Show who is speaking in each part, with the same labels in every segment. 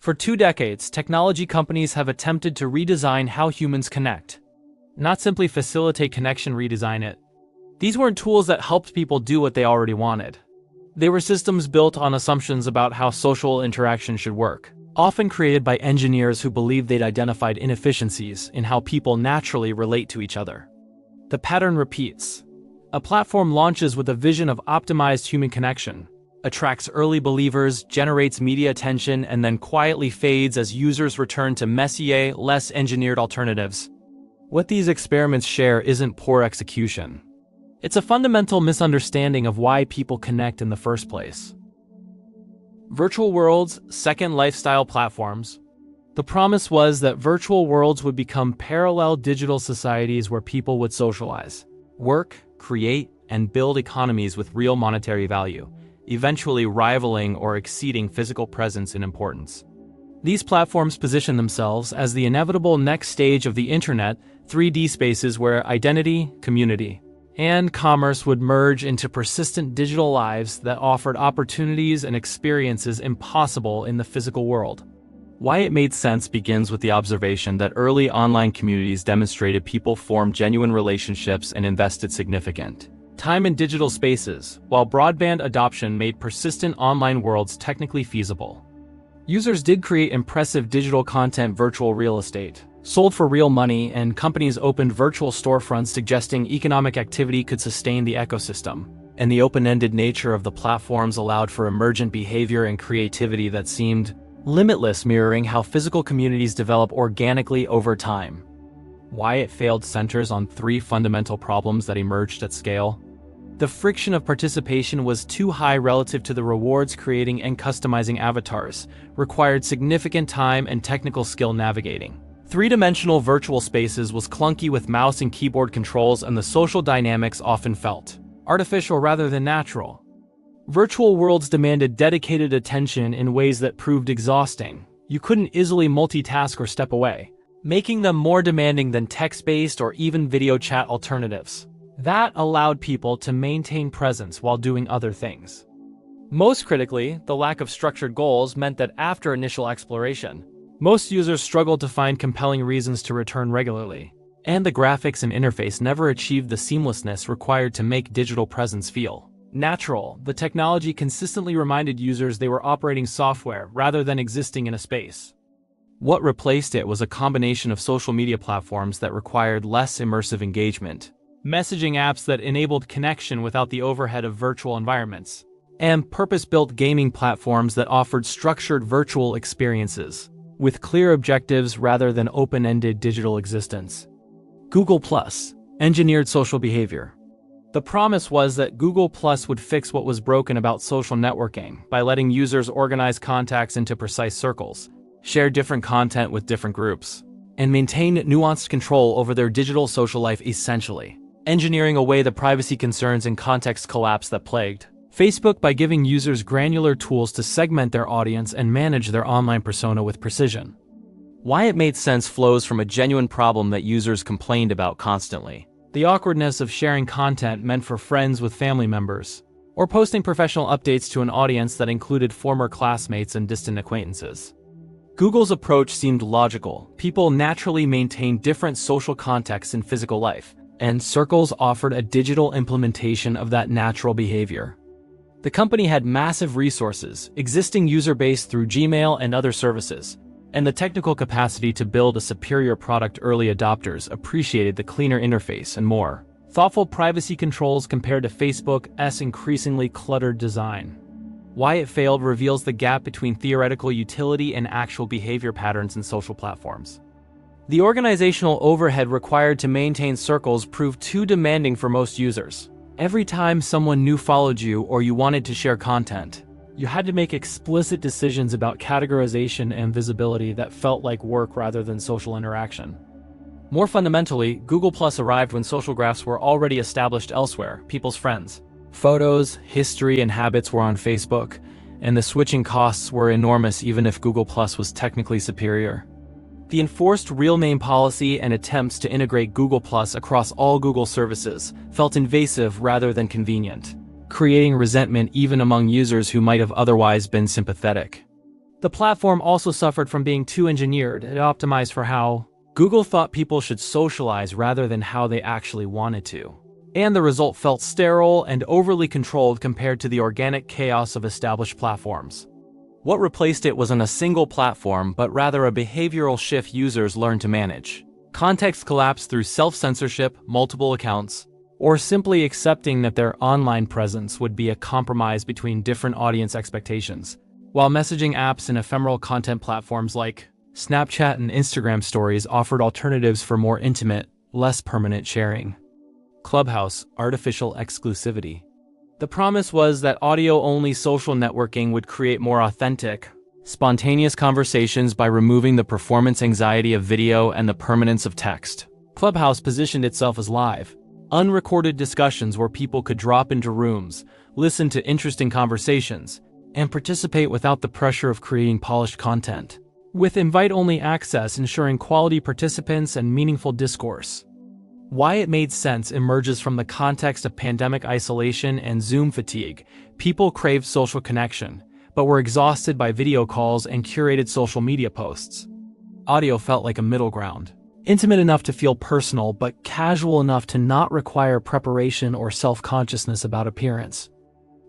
Speaker 1: For 2 decades, technology companies have attempted to redesign how humans connect. Not simply facilitate connection, redesign it. These weren't tools that helped people do what they already wanted. They were systems built on assumptions about how social interaction should work, often created by engineers who believed they'd identified inefficiencies in how people naturally relate to each other. The pattern repeats. A platform launches with a vision of optimized human connection, attracts early believers, generates media attention, and then quietly fades as users return to messier, less engineered alternatives. What these experiments share isn't poor execution. It's a fundamental misunderstanding of why people connect in the first place. Virtual worlds, second lifestyle platforms. The promise was that virtual worlds would become parallel digital societies where people would socialize, work, create, and build economies with real monetary value, eventually rivaling or exceeding physical presence in importance. These platforms position themselves as the inevitable next stage of the internet, 3D spaces where identity, community, and commerce would merge into persistent digital lives that offered opportunities and experiences impossible in the physical world. Why it made sense begins with the observation that early online communities demonstrated people formed genuine relationships and invested significant time in digital spaces, while broadband adoption made persistent online worlds technically feasible. Users did create impressive digital content, virtual real estate, sold for real money, and companies opened virtual storefronts suggesting economic activity could sustain the ecosystem. And the open-ended nature of the platforms allowed for emergent behavior and creativity that seemed limitless, mirroring how physical communities develop organically over time. Why it failed centers on 3 fundamental problems that emerged at scale. The friction of participation was too high relative to the rewards. Creating and customizing avatars required significant time and technical skill. Navigating 3-dimensional virtual spaces was clunky with mouse and keyboard controls, and the social dynamics often felt artificial rather than natural. Virtual worlds demanded dedicated attention in ways that proved exhausting. You couldn't easily multitask or step away, making them more demanding than text-based or even video chat alternatives. That allowed people to maintain presence while doing other things. Most critically, the lack of structured goals meant that after initial exploration, most users struggled to find compelling reasons to return regularly, and the graphics and interface never achieved the seamlessness required to make digital presence feel natural. The technology consistently reminded users they were operating software rather than existing in a space. What replaced it was a combination of social media platforms that required less immersive engagement, messaging apps that enabled connection without the overhead of virtual environments, and purpose-built gaming platforms that offered structured virtual experiences with clear objectives rather than open-ended digital existence. Google+, engineered social behavior. The promise was that Google+ would fix what was broken about social networking by letting users organize contacts into precise circles, share different content with different groups, and maintain nuanced control over their digital social life, essentially engineering away the privacy concerns and context collapse that plagued Facebook by giving users granular tools to segment their audience and manage their online persona with precision. Why it made sense flows from a genuine problem that users complained about constantly: the awkwardness of sharing content meant for friends with family members, or posting professional updates to an audience that included former classmates and distant acquaintances. Google's approach seemed logical. People naturally maintain different social contexts in physical life, and Circles offered a digital implementation of that natural behavior. The company had massive resources, existing user base through Gmail and other services, and the technical capacity to build a superior product. Early adopters appreciated the cleaner interface and more thoughtful privacy controls compared to Facebook's increasingly cluttered design. Why it failed reveals the gap between theoretical utility and actual behavior patterns in social platforms. The organizational overhead required to maintain Circles proved too demanding for most users. Every time someone new followed you or you wanted to share content, you had to make explicit decisions about categorization and visibility that felt like work rather than social interaction. More fundamentally, Google+ arrived when social graphs were already established elsewhere. People's friends, photos, history, and habits were on Facebook, and the switching costs were enormous even if Google+ was technically superior. The enforced real name policy and attempts to integrate Google+ across all Google services felt invasive rather than convenient, creating resentment even among users who might have otherwise been sympathetic. The platform also suffered from being too engineered. It optimized for how Google thought people should socialize rather than how they actually wanted to. And the result felt sterile and overly controlled compared to the organic chaos of established platforms. What replaced it wasn't a single platform, but rather a behavioral shift users learned to manage. Context collapsed through self-censorship, multiple accounts, or simply accepting that their online presence would be a compromise between different audience expectations. While messaging apps and ephemeral content platforms like Snapchat and Instagram stories offered alternatives for more intimate, less permanent sharing. Clubhouse, artificial exclusivity. The promise was that audio-only social networking would create more authentic, spontaneous conversations by removing the performance anxiety of video and the permanence of text. Clubhouse positioned itself as live, unrecorded discussions where people could drop into rooms, listen to interesting conversations, and participate without the pressure of creating polished content, with invite-only access ensuring quality participants and meaningful discourse. Why it made sense emerges from the context of pandemic isolation and Zoom fatigue. People craved social connection, but were exhausted by video calls and curated social media posts. Audio felt like a middle ground, intimate enough to feel personal, but casual enough to not require preparation or self-consciousness about appearance.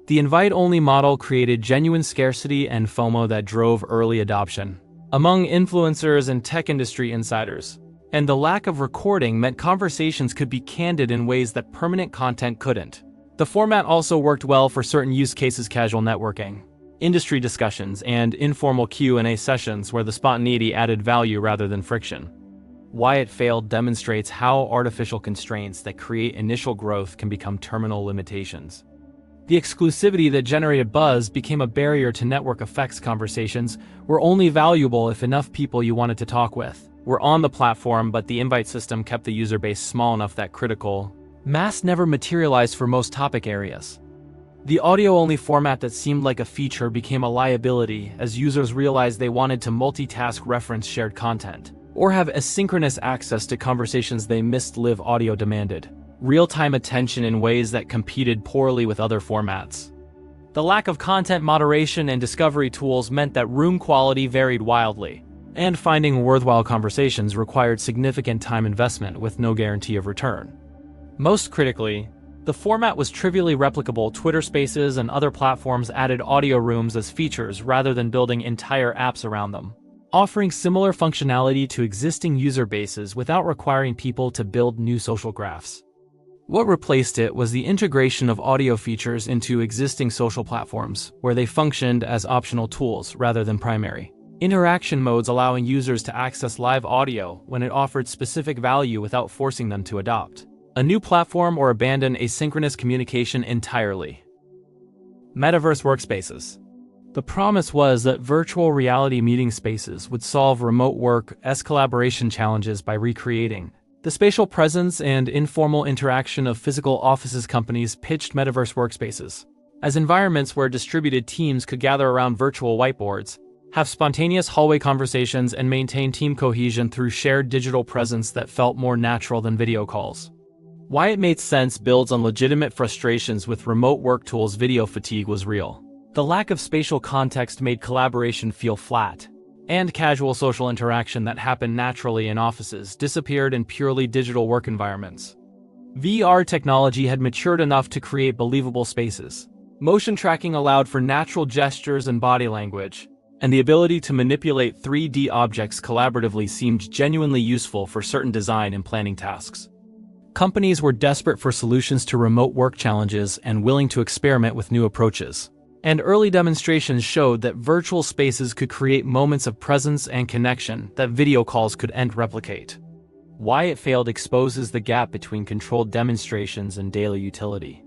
Speaker 1: The invite-only model created genuine scarcity and FOMO that drove early adoption among influencers and tech industry insiders. And the lack of recording meant conversations could be candid in ways that permanent content couldn't. The format also worked well for certain use cases: casual networking, industry discussions, and informal Q&A sessions where the spontaneity added value rather than friction. Why it failed demonstrates how artificial constraints that create initial growth can become terminal limitations. The exclusivity that generated buzz became a barrier to network effects. Conversations were only valuable if enough people you wanted to talk with were on the platform, but the invite system kept the user base small enough that critical mass never materialized for most topic areas. The audio-only format that seemed like a feature became a liability as users realized they wanted to multitask, reference shared content, or have asynchronous access to conversations they missed. Live audio demanded real-time attention in ways that competed poorly with other formats. The lack of content moderation and discovery tools meant that room quality varied wildly, and finding worthwhile conversations required significant time investment with no guarantee of return. Most critically, the format was trivially replicable. Twitter Spaces and other platforms added audio rooms as features rather than building entire apps around them, offering similar functionality to existing user bases without requiring people to build new social graphs. What replaced it was the integration of audio features into existing social platforms, where they functioned as optional tools rather than primary interaction modes, allowing users to access live audio when it offered specific value without forcing them to adopt a new platform or abandon asynchronous communication entirely. Metaverse workspaces. The promise was that virtual reality meeting spaces would solve remote work-esque collaboration challenges by recreating the spatial presence and informal interaction of physical offices. Companies pitched metaverse workspaces as environments where distributed teams could gather around virtual whiteboards, have spontaneous hallway conversations, and maintain team cohesion through shared digital presence that felt more natural than video calls. Why it made sense builds on legitimate frustrations with remote work tools. Video fatigue was real. The lack of spatial context made collaboration feel flat, and casual social interaction that happened naturally in offices disappeared in purely digital work environments. VR technology had matured enough to create believable spaces. Motion tracking allowed for natural gestures and body language, and the ability to manipulate 3D objects collaboratively seemed genuinely useful for certain design and planning tasks. Companies were desperate for solutions to remote work challenges and willing to experiment with new approaches. And early demonstrations showed that virtual spaces could create moments of presence and connection that video calls couldn't replicate. Why it failed exposes the gap between controlled demonstrations and daily utility.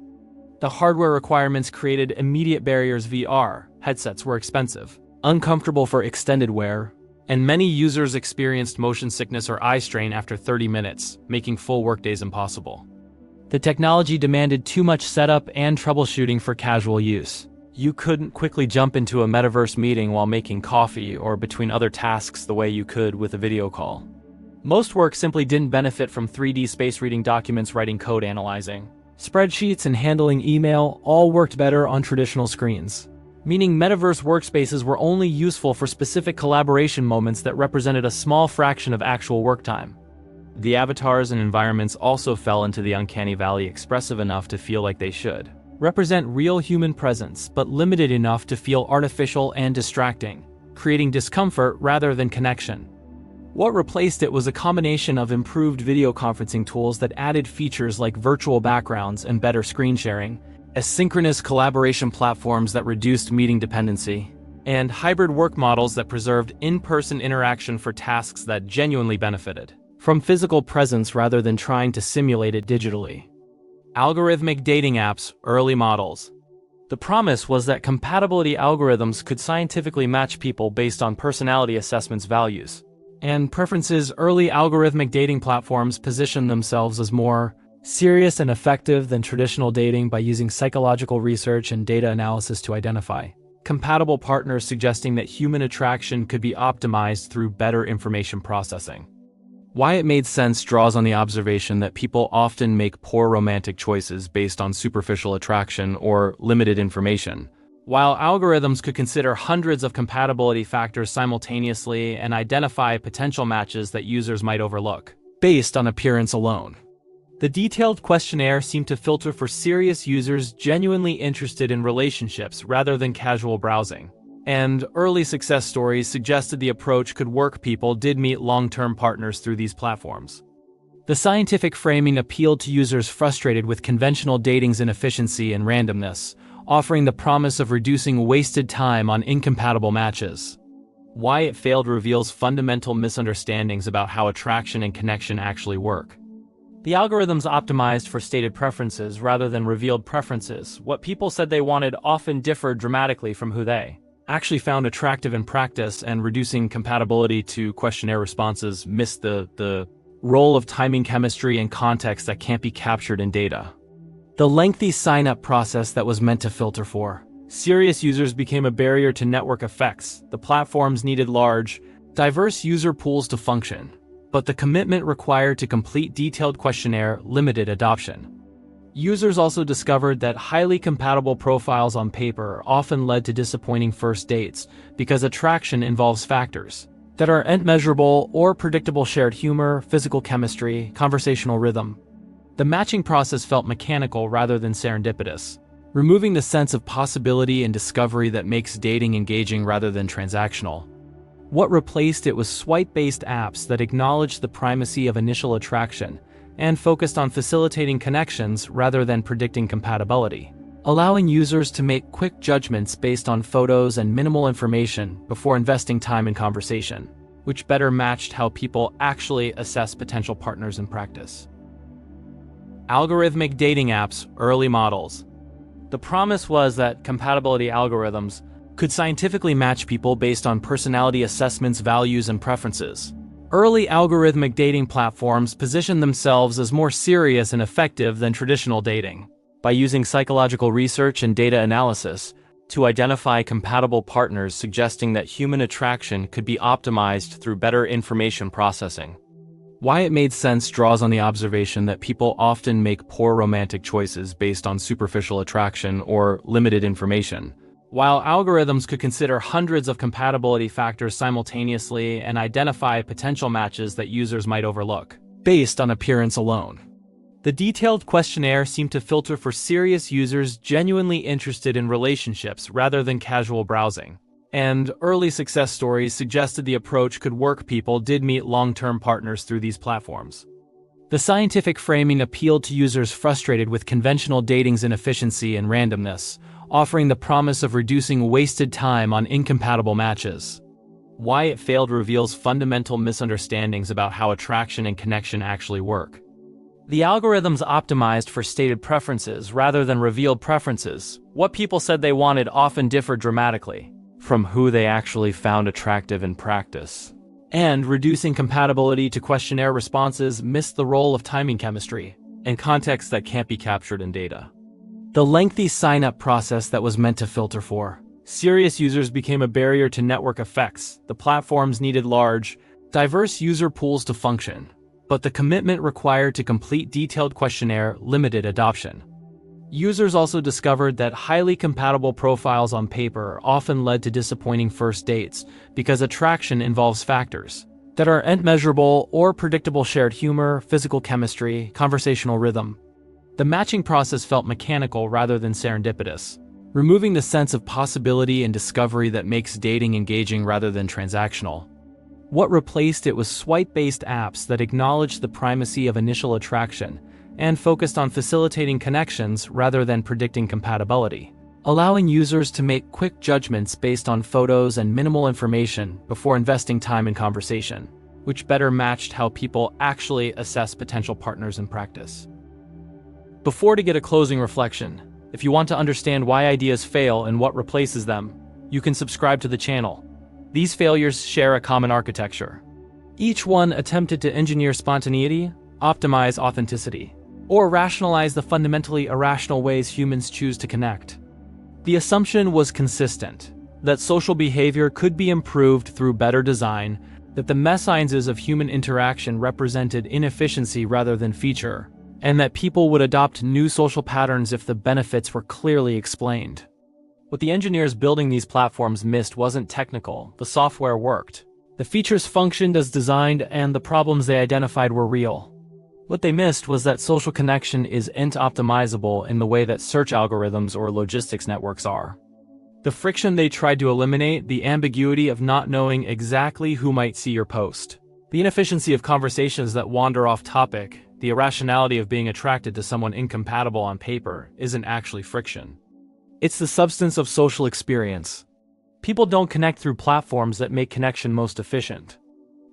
Speaker 1: The hardware requirements created immediate barriers. VR headsets were expensive, uncomfortable for extended wear, and many users experienced motion sickness or eye strain after 30 minutes, making full workdays impossible. The technology demanded too much setup and troubleshooting for casual use. You couldn't quickly jump into a metaverse meeting while making coffee or between other tasks the way you could with a video call. Most work simply didn't benefit from 3D space. Reading documents, writing code, analyzing spreadsheets, and handling email all worked better on traditional screens. meaning metaverse workspaces were only useful for specific collaboration moments that represented a small fraction of actual work time. The avatars and environments also fell into the uncanny valley, expressive enough to feel like they should represent real human presence, but limited enough to feel artificial and distracting, creating discomfort rather than connection. What replaced it was a combination of improved video conferencing tools that added features like virtual backgrounds and better screen sharing, asynchronous collaboration platforms that reduced meeting dependency, and hybrid work models that preserved in-person interaction for tasks that genuinely benefited from physical presence rather than trying to simulate it digitally. Algorithmic dating apps, early models. The promise was that compatibility algorithms could scientifically match people based on personality assessments values and preferences. Early algorithmic dating platforms positioned themselves as more serious and effective than traditional dating by using psychological research and data analysis to identify compatible partners, suggesting that human attraction could be optimized through better information processing. Why it made sense draws on the observation that people often make poor romantic choices based on superficial attraction or limited information. While algorithms could consider hundreds of compatibility factors simultaneously and identify potential matches that users might overlook based on appearance alone. The detailed questionnaire seemed to filter for serious users genuinely interested in relationships rather than casual browsing. And early success stories suggested the approach could work. People did meet long-term partners through these platforms. The scientific framing appealed to users frustrated with conventional dating's inefficiency and randomness, offering the promise of reducing wasted time on incompatible matches. Why it failed reveals fundamental misunderstandings about how attraction and connection actually work. The algorithms optimized for stated preferences rather than revealed preferences. What people said they wanted often differed dramatically from who they actually found attractive in practice, and reducing compatibility to questionnaire responses missed the role of timing, chemistry, and context that can't be captured in data. The lengthy sign-up process that was meant to filter for serious users became a barrier to network effects. The platforms needed large, diverse user pools to function, but the commitment required to complete detailed questionnaire limited adoption. Users also discovered that highly compatible profiles on paper often led to disappointing first dates because attraction involves factors that are immeasurable or predictable: shared humor, physical chemistry, conversational rhythm. The matching process felt mechanical rather than serendipitous, removing the sense of possibility and discovery that makes dating engaging rather than transactional. What replaced it was swipe-based apps that acknowledged the primacy of initial attraction and focused on facilitating connections rather than predicting compatibility, allowing users to make quick judgments based on photos and minimal information before investing time in conversation, which better matched how people actually assess potential partners in practice. Algorithmic dating apps, early models. The promise was that compatibility algorithms could scientifically match people based on personality assessments, values, and preferences. Early algorithmic dating platforms positioned themselves as more serious and effective than traditional dating by using psychological research and data analysis to identify compatible partners, suggesting that human attraction could be optimized through better information processing. Why it made sense draws on the observation that people often make poor romantic choices based on superficial attraction or limited information. While algorithms could consider hundreds of compatibility factors simultaneously and identify potential matches that users might overlook based on appearance alone. The detailed questionnaire seemed to filter for serious users genuinely interested in relationships rather than casual browsing. And early success stories suggested the approach could work. People did meet long-term partners through these platforms. The scientific framing appealed to users frustrated with conventional dating's inefficiency and randomness, offering the promise of reducing wasted time on incompatible matches. Why it failed reveals fundamental misunderstandings about how attraction and connection actually work. The algorithms optimized for stated preferences rather than revealed preferences. What people said they wanted often differed dramatically from who they actually found attractive in practice. And reducing compatibility to questionnaire responses missed the role of timing, chemistry, and context that can't be captured in data. The lengthy sign-up process that was meant to filter for serious users became a barrier to network effects. The platforms needed large, diverse user pools to function, but the commitment required to complete detailed questionnaire limited adoption. Users also discovered that highly compatible profiles on paper often led to disappointing first dates because attraction involves factors that are immeasurable or predictable: shared humor, physical chemistry, conversational rhythm. The matching process felt mechanical rather than serendipitous, removing the sense of possibility and discovery that makes dating engaging rather than transactional. What replaced it was swipe-based apps that acknowledged the primacy of initial attraction and focused on facilitating connections rather than predicting compatibility, allowing users to make quick judgments based on photos and minimal information before investing time in conversation, which better matched how people actually assess potential partners in practice. Before to get a closing reflection, if you want to understand why ideas fail and what replaces them, you can subscribe to the channel. These failures share a common architecture. Each one attempted to engineer spontaneity, optimize authenticity, or rationalize the fundamentally irrational ways humans choose to connect. The assumption was consistent, that social behavior could be improved through better design, that the messiances of human interaction represented inefficiency rather than feature, and that people would adopt new social patterns if the benefits were clearly explained. What the engineers building these platforms missed wasn't technical: the software worked. The features functioned as designed, and the problems they identified were real. What they missed was that social connection isn't optimizable in the way that search algorithms or logistics networks are. The friction they tried to eliminate, the ambiguity of not knowing exactly who might see your post, the inefficiency of conversations that wander off topic, the irrationality of being attracted to someone incompatible on paper, isn't actually friction. It's the substance of social experience. People don't connect through platforms that make connection most efficient.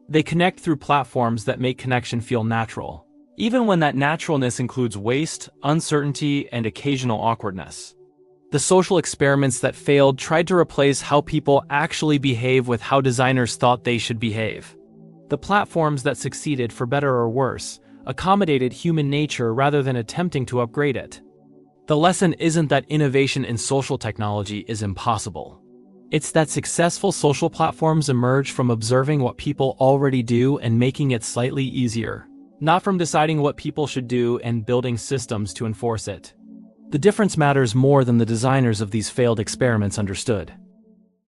Speaker 1: They connect through platforms that make connection feel natural, even when that naturalness includes waste, uncertainty, and occasional awkwardness. The social experiments that failed tried to replace how people actually behave with how designers thought they should behave. The platforms that succeeded, for better or worse, accommodated human nature rather than attempting to upgrade it. The lesson isn't that innovation in social technology is impossible. It's that successful social platforms emerge from observing what people already do and making it slightly easier, not from deciding what people should do and building systems to enforce it. The difference matters more than the designers of these failed experiments understood.